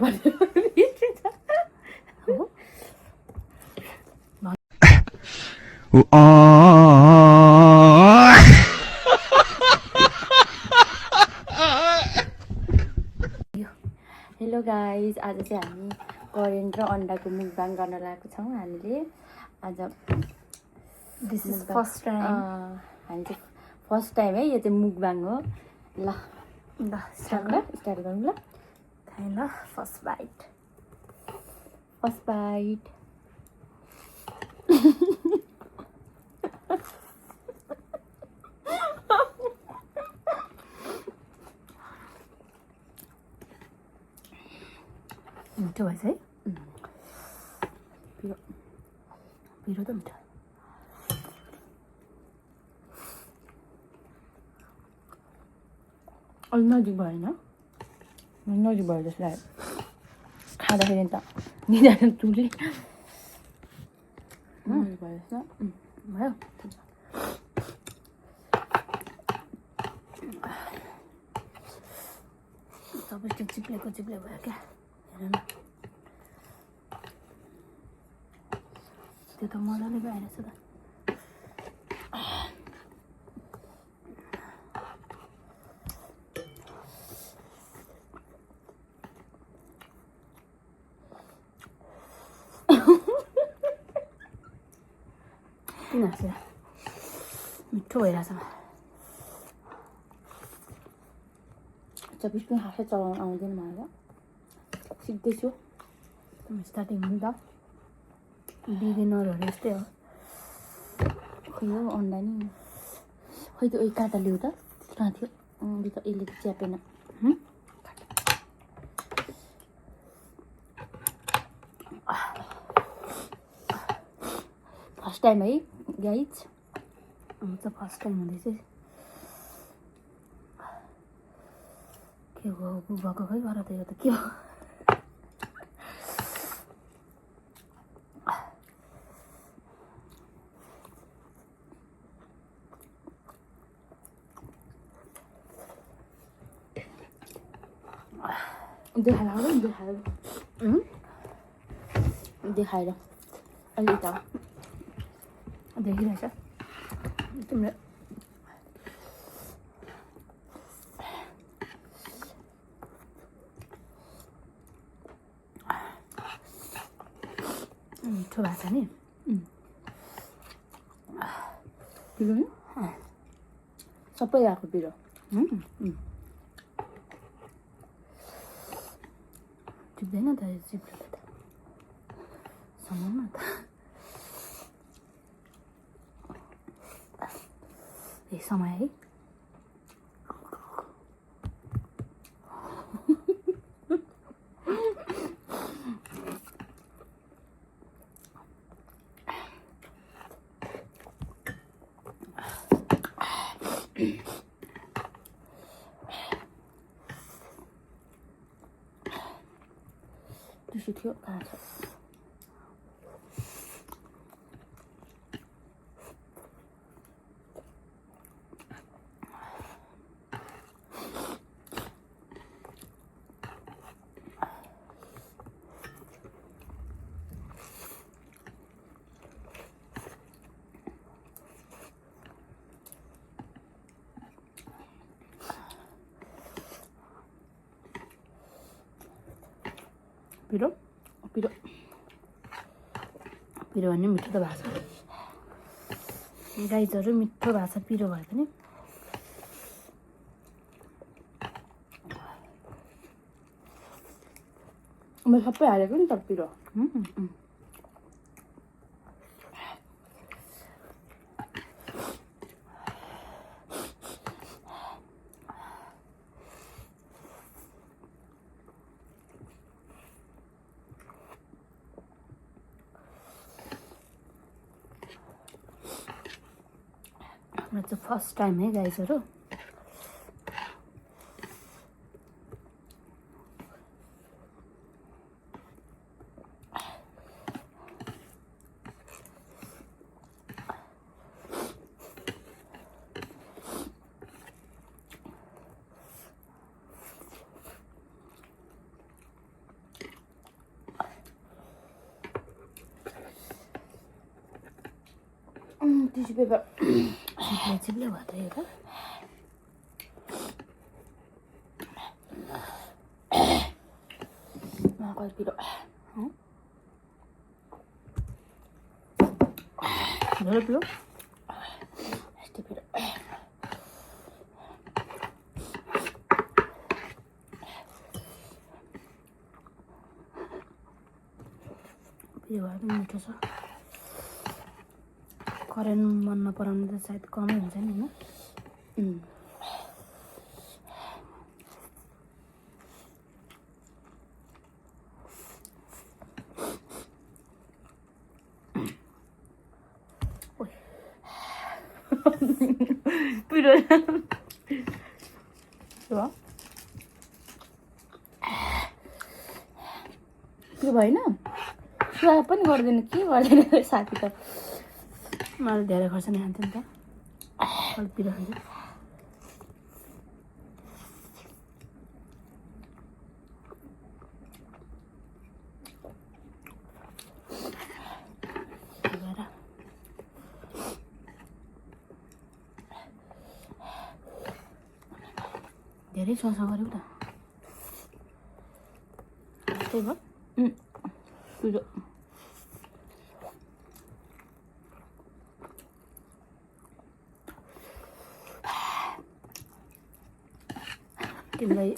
पर्यो हो hello guys आज चाहिँ हामी करेन्ट र अन्डाको मुकबाङ गर्न लागेको छौँ हामीले आज दिस इज फर्स्ट टाइम हामी चाहिँ फर्स्ट टाइम है यो चाहिँ मुकबाङ हो ल स्टार्ट गरौँ ल ल फर्स्ट बाइट मिठो भएछ है पिरो पिरो त मिठो अलि नजिक भएन नजिक भयो जस्तो लाग्यो खाँदाखेरि त निधार तुले नजिक भयो जस्तो भयो सबै चिप्लेको चिप्ले भयो क्या हेर न त्यो त मजाले भइरहेछ त किन हाँसेर मिठो भइरहेछ 24 पनि खासै चलाउनु आउँदैन मलाई सिक्दैछु स्टार्टिङ हो नि त बिगिनरहरू यस्तै हो खै हो अन्डा नि खै त काँटा ल्याउ त कहाँ थियो यो त यसले त च्यापेन फर्स्ट टाइम है गाइज त फर्स्ट टाइम हुँदैछ के हो भएको खै गर त यो त के हो देखाएर अलि त देखिरहेछ तिमीले मिठो भएको छ नि पिरो नि सबै आएको पिरो टिप्दैन त चिप्लेको त समाउन त ए समय है त्यसो थियो कहाँ छ पिरो पिरो पिरो भने मिठो त भएको छ गाइजहरू मिठो भएको छ पिरो भए पनि मैले सबै हालेको नि त पिरो मेरो चाहिँ फर्स्ट टाइम है गाइजहरू टिस्यु पेपर चिप्ले भयो त यो त कति पिरो धेरै पिरो यस्तो पिरो पिरो भए पनि मिठो छ करेन्ट मन नपराउने त सायद कमै हुन्छ नि होइन पिरो पिरो भएन सुवा पनि गर्दैन के गर्दैन साथी त मलाई धेरै खर्च नै खान्थ्यो नि त अलिक पिरो खान्थ्यो धेरै सोचा गऱ्यौ त त्यही भयो पिरो तिमीलाई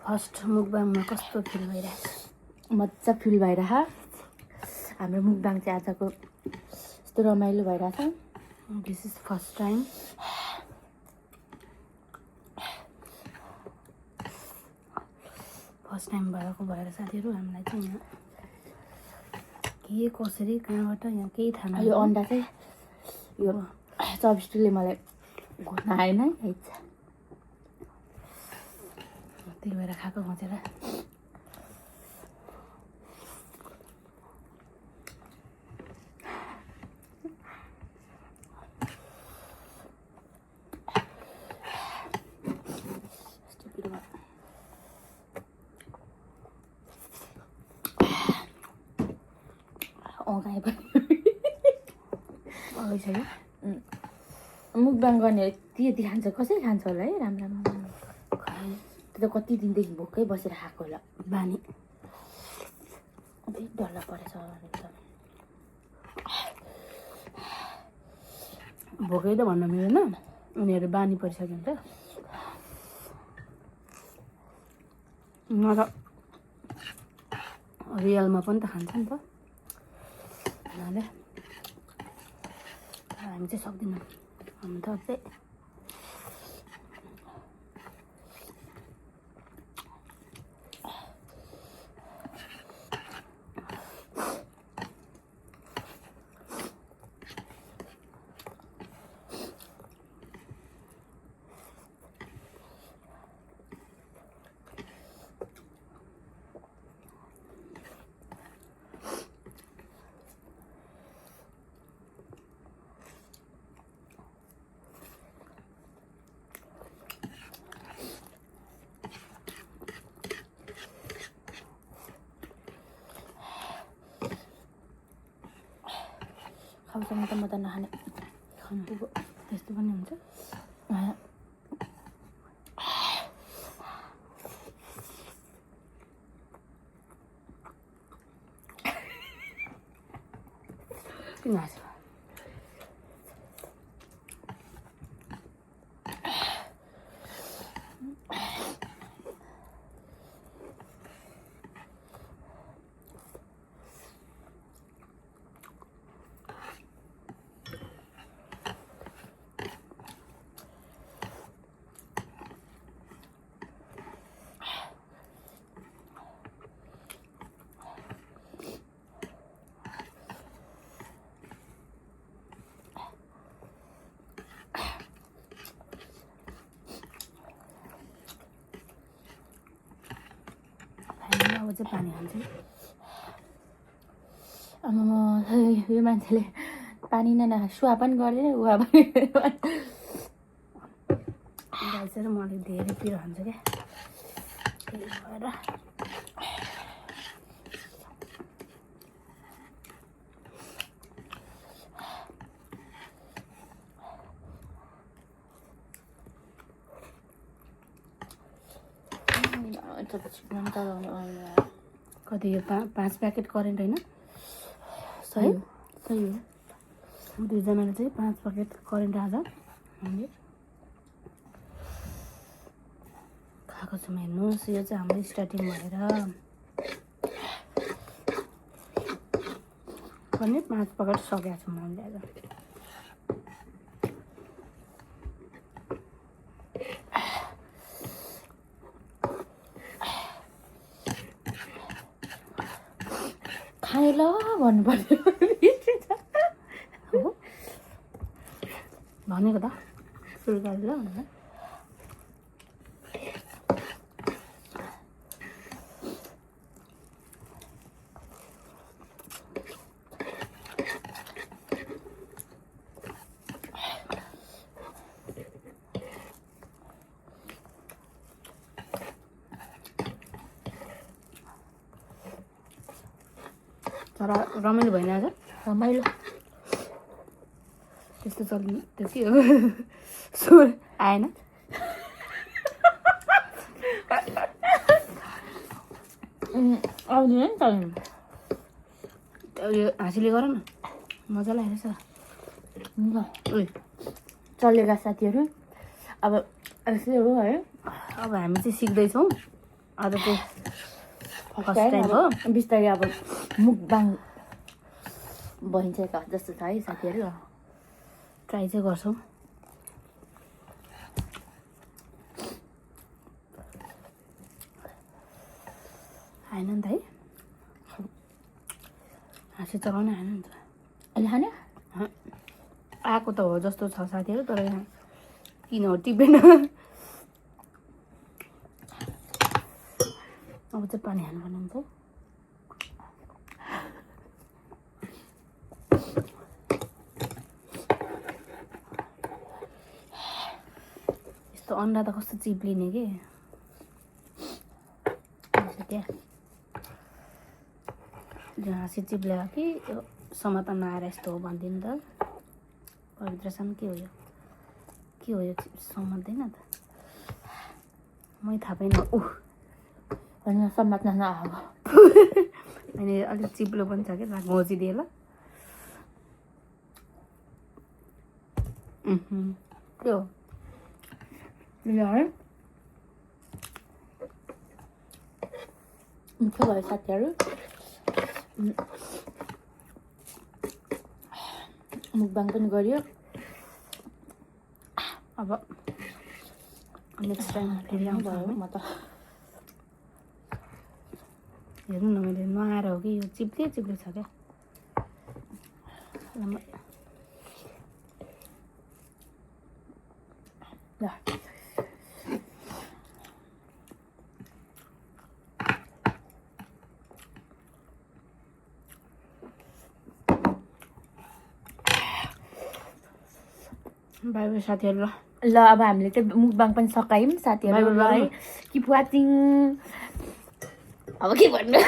फर्स्ट मुकबाङमा कस्तो फिल भइरहेको मजा फिल भइरह हाम्रो मुकबाङ चाहिँ आजको यस्तो रमाइलो भइरहेछ दिस इज फर्स्ट टाइम भएको भएर साथीहरू हामीलाई चाहिँ यहाँ के कसरी कहाँबाट यहाँ केही थाहा यो अन्डा चाहिँ यो चपस्टिकले मलाई घुट्न आएन है इच्छा त्यही भएर खाएको खोजेर गाई पनि अगाइसक्यो मुकबाङ गर्ने यति खान्छ कसरी खान्छ होला है राम्रो खै त्यो त कति दिनदेखि भोकै बसेर खाएको होला बानी त्यही डल्ला परेछ भने त भोकै त भन्न मिलेन उनीहरू बानी परिसक्यो नि त न त रियलमा पनि त खान्छ नि त उनीहरूले हामी चाहिँ सक्दैनौँ हामी त अझै खाउँसँग त म त नखाने खानु त्यस्तो पनि हुन्छ किन हाँस्यो अब चाहिँ पानी खान्छु अब यो मान्छेले पानी नै सुवा पनि गर्दैन उहाँ पनि गाई चाहिँ म अलिक धेरै पिरो खान्छु क्या त्यही भएर चिप्न चलाउनु आउँदैन कति यो 5 प्याकेट करेन्ट होइन सही हो सही हो दुईजनाले चाहिँ 5 प्याकेट करेन्ट आज हामीले खाएको छौँ। हेर्नुहोस् यो चाहिँ हाम्रो स्टार्टिङ भएर पनि 5 प्याकेट सकेका छौँ हामीले आज। खाए ल भन्नुपर्यो हो भनेको त सुरु गरे ल भनेर। तर रमाइलो भएन आज रमाइलो त्यस्तो चल्नु त्यो के हो स्वर आएन आउँदैन नि त यो हाँसीले गर न मजा लागेको ल चलेका साथीहरू अब यस्तै हो है। अब हामी चाहिँ सिक्दैछौँ आज चाहिँ फर्स्ट टाइम हो। बिस्तारै अब मुखबाङ भइन्छ जस्तो छ है साथीहरू। ट्राई चाहिँ गर्छौँ। आएन नि त है हाँसी चलाउनु आएन नि त अहिले खाने आएको त हो जस्तो छ साथीहरू तर यहाँ किन हो टिपेन। अब चाहिँ पानी हाल्नुपर्ने हुन्छ। यस्तो अन्डा त कस्तो चिप्लिने के त्यहाँ हाँसी चिप्ल्या कि यो समाता नआएर यस्तो हो भनिदिनु त पवित्रसँग के हो यो समात्दैन त मै थाहा पाइनँ। होइन समात्न नआएको अनि अलिक चिप्लो पनि छ क्या घोचिदिए ल के हो है मिठो भयो साथीहरू। मुखबाङ पनि गऱ्यो। अब नेक्स्ट टाइम फेरि आउँछ भयो म त हेर्नु न मैले नआएर हो कि यो चिप्ले छ क्या ल बाई बाई साथीहरू ल ल अब हामीले चाहिँ मुखबाङ पनि सकायौँ साथीहरू। बाई बाई किप वाचिङ अब के भन्नु